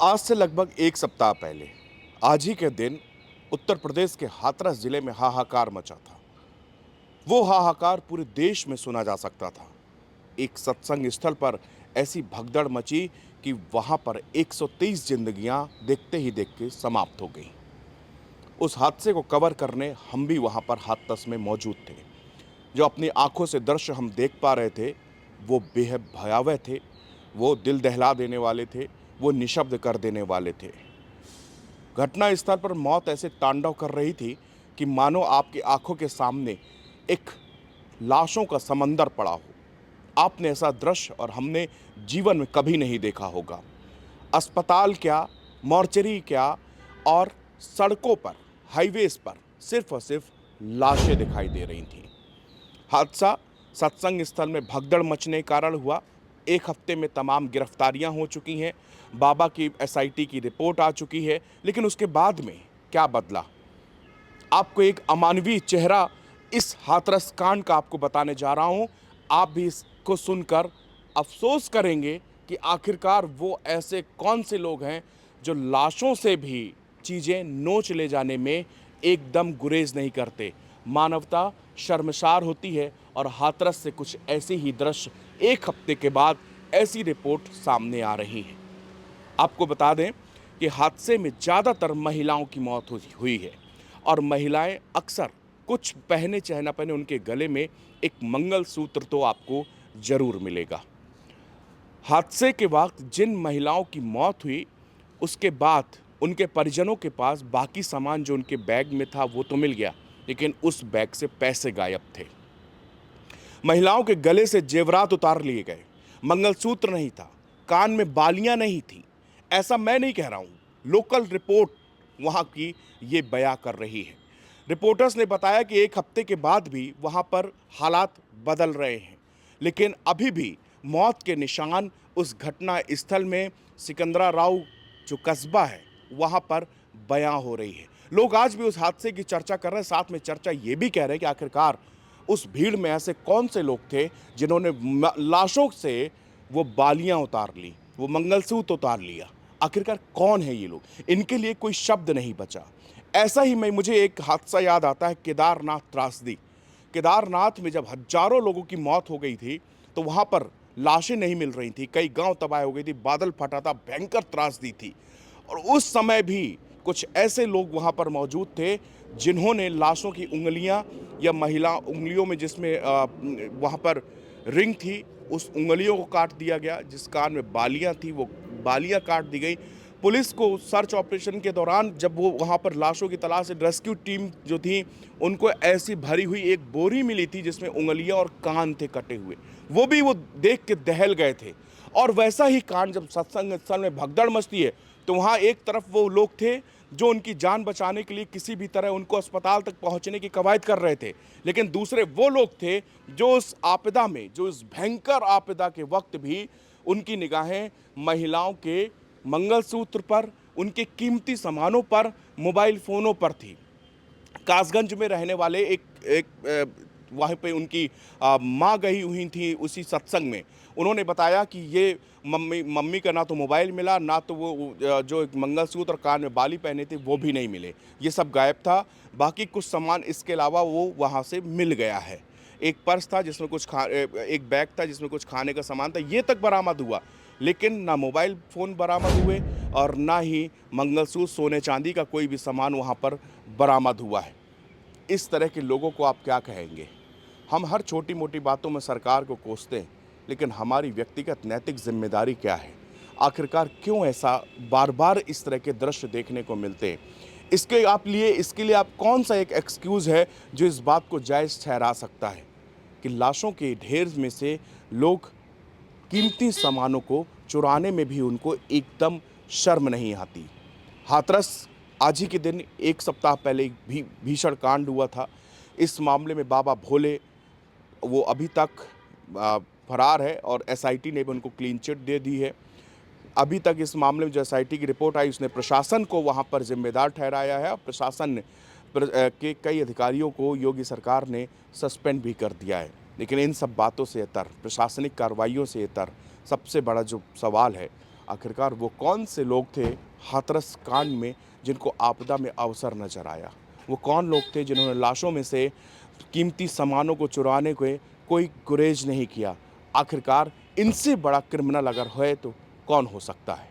आज से लगभग एक सप्ताह पहले आज ही के दिन उत्तर प्रदेश के हाथरस जिले में हाहाकार मचा था। वो हाहाकार पूरे देश में सुना जा सकता था। एक सत्संग स्थल पर ऐसी भगदड़ मची कि वहां पर 123 जिंदगियां देखते ही देखते समाप्त हो गईं। उस हादसे को कवर करने हम भी वहां पर हाथरस में मौजूद थे। जो अपनी आंखों से दृश्य हम देख पा रहे थे वो बेहद भयावह थे। वो दिल दहला देने वाले थे। वो निशब्द कर देने वाले थे। घटना स्थल पर मौत ऐसे तांडव कर रही थी कि मानो आपकी आंखों के सामने एक लाशों का समंदर पड़ा हो। आपने ऐसा दृश्य और हमने जीवन में कभी नहीं देखा होगा। अस्पताल क्या, मॉर्चरी क्या, और सड़कों पर, हाईवेज पर सिर्फ और सिर्फ लाशें दिखाई दे रही थीं। हादसा सत्संग स्थल में भगदड़ मचने के कारण हुआ। एक हफ्ते में तमाम गिरफ्तारियां हो चुकी हैं। बाबा की एसआईटी की रिपोर्ट आ चुकी है। लेकिन उसके बाद में क्या बदला, आपको एक अमानवीय चेहरा इस हाथरस कांड का आपको बताने जा रहा हूं। आप भी इसको सुनकर अफसोस करेंगे कि आखिरकार वो ऐसे कौन से लोग हैं जो लाशों से भी चीज़ें नोच ले जाने में एकदम गुरेज नहीं करते। मानवता शर्मसार होती है और हाथरस से कुछ ऐसे ही दृश्य एक हफ्ते के बाद ऐसी रिपोर्ट सामने आ रही है। आपको बता दें कि हादसे में ज़्यादातर महिलाओं की मौत हुई है और महिलाएं अक्सर कुछ पहने चाहे ना पहने उनके गले में एक मंगलसूत्र तो आपको ज़रूर मिलेगा। हादसे के वक्त जिन महिलाओं की मौत हुई उसके बाद उनके परिजनों के पास बाकी सामान जो उनके बैग में था वो तो मिल गया, लेकिन उस बैग से पैसे गायब थे। महिलाओं के गले से जेवरात उतार लिए गए। मंगलसूत्र नहीं था, कान में बालियां नहीं थी। ऐसा मैं नहीं कह रहा हूं, लोकल रिपोर्ट वहां की ये बयां कर रही है। रिपोर्टर्स ने बताया कि एक हफ्ते के बाद भी वहां पर हालात बदल रहे हैं, लेकिन अभी भी मौत के निशान उस घटना स्थल में सिकंदरा राव जो कस्बा है वहां पर बयां हो रही है। लोग आज भी उस हादसे की चर्चा कर रहे हैं। साथ में चर्चा ये भी कह रहे हैं कि आखिरकार उस भीड़ में ऐसे कौन से लोग थे जिन्होंने लाशों से वो बालियां उतार ली, वो मंगलसूत्र उतार लिया। आखिरकार कौन है ये लोग? इनके लिए कोई शब्द नहीं बचा। ऐसा ही मैं मुझे एक हादसा याद आता है, केदारनाथ त्रासदी। केदारनाथ में जब हजारों लोगों की मौत हो गई थी तो वहां पर लाशें नहीं मिल रही थी, कई गांव तबाह हो गई थी, बादल फटा था, भयंकर त्रासदी थी। और उस समय भी कुछ ऐसे लोग वहां पर मौजूद थे जिन्होंने लाशों की उंगलियां या महिला उंगलियों में जिसमें वहां पर रिंग थी उस उंगलियों को काट दिया गया। जिस कान में बालियां थी वो बालियां काट दी गई। पुलिस को सर्च ऑपरेशन के दौरान जब वो वहां पर लाशों की तलाश से रेस्क्यू टीम जो थी उनको ऐसी भरी हुई एक बोरी मिली थी जिसमें उंगलियां और कान थे कटे हुए। वो भी वो देख के दहल गए थे। और वैसा ही कांड जब सत्संग स्थल में भगदड़ मचती है तो वहाँ एक तरफ वो लोग थे जो उनकी जान बचाने के लिए किसी भी तरह उनको अस्पताल तक पहुँचने की कवायद कर रहे थे, लेकिन दूसरे वो लोग थे जो उस आपदा में, जो इस भयंकर आपदा के वक्त भी उनकी निगाहें महिलाओं के मंगलसूत्र पर, उनके कीमती सामानों पर, मोबाइल फ़ोनों पर थी। कासगंज में रहने वाले एक एक वहाँ पे उनकी माँ गई हुई थी उसी सत्संग में। उन्होंने बताया कि ये मम्मी मम्मी का ना तो मोबाइल मिला, ना तो वो जो एक मंगलसूत्र और कान में बाली पहने थे वो भी नहीं मिले। ये सब गायब था। बाकी कुछ सामान इसके अलावा वो वहाँ से मिल गया है। एक पर्स था जिसमें एक बैग था जिसमें कुछ खाने का सामान था, ये तक बरामद हुआ। लेकिन ना मोबाइल फ़ोन बरामद हुए और ना ही मंगलसूत्र, सोने चांदी का कोई भी सामान वहाँ पर बरामद हुआ है। इस तरह के लोगों को आप क्या कहेंगे? हम हर छोटी मोटी बातों में सरकार को कोसते हैं, लेकिन हमारी व्यक्तिगत नैतिक जिम्मेदारी क्या है? आखिरकार क्यों ऐसा बार बार इस तरह के दृश्य देखने को मिलते हैं? इसके लिए आप कौन सा एक एक्सक्यूज़ है जो इस बात को जायज़ ठहरा सकता है कि लाशों के ढेर में से लोग कीमती सामानों को चुराने में भी उनको एकदम शर्म नहीं आती? हाथरस आज ही के दिन एक सप्ताह पहले एक भीषण कांड हुआ था। इस मामले में बाबा भोले वो अभी तक फरार है और एसआईटी ने भी उनको क्लीन चिट दे दी है। अभी तक इस मामले में जो एसआईटी की रिपोर्ट आई उसने प्रशासन को वहाँ पर जिम्मेदार ठहराया है और प्रशासन ने के कई अधिकारियों को योगी सरकार ने सस्पेंड भी कर दिया है। लेकिन इन सब बातों से इतर, प्रशासनिक कार्रवाइयों से इतर सबसे बड़ा जो सवाल है, आखिरकार वो कौन से लोग थे हाथरस कांड में जिनको आपदा में अवसर नजर आया? वो कौन लोग थे जिन्होंने लाशों में से कीमती सामानों को चुराने के कोई गुरेज नहीं किया? आखिरकार इनसे बड़ा क्रिमिनल अगर है तो कौन हो सकता है?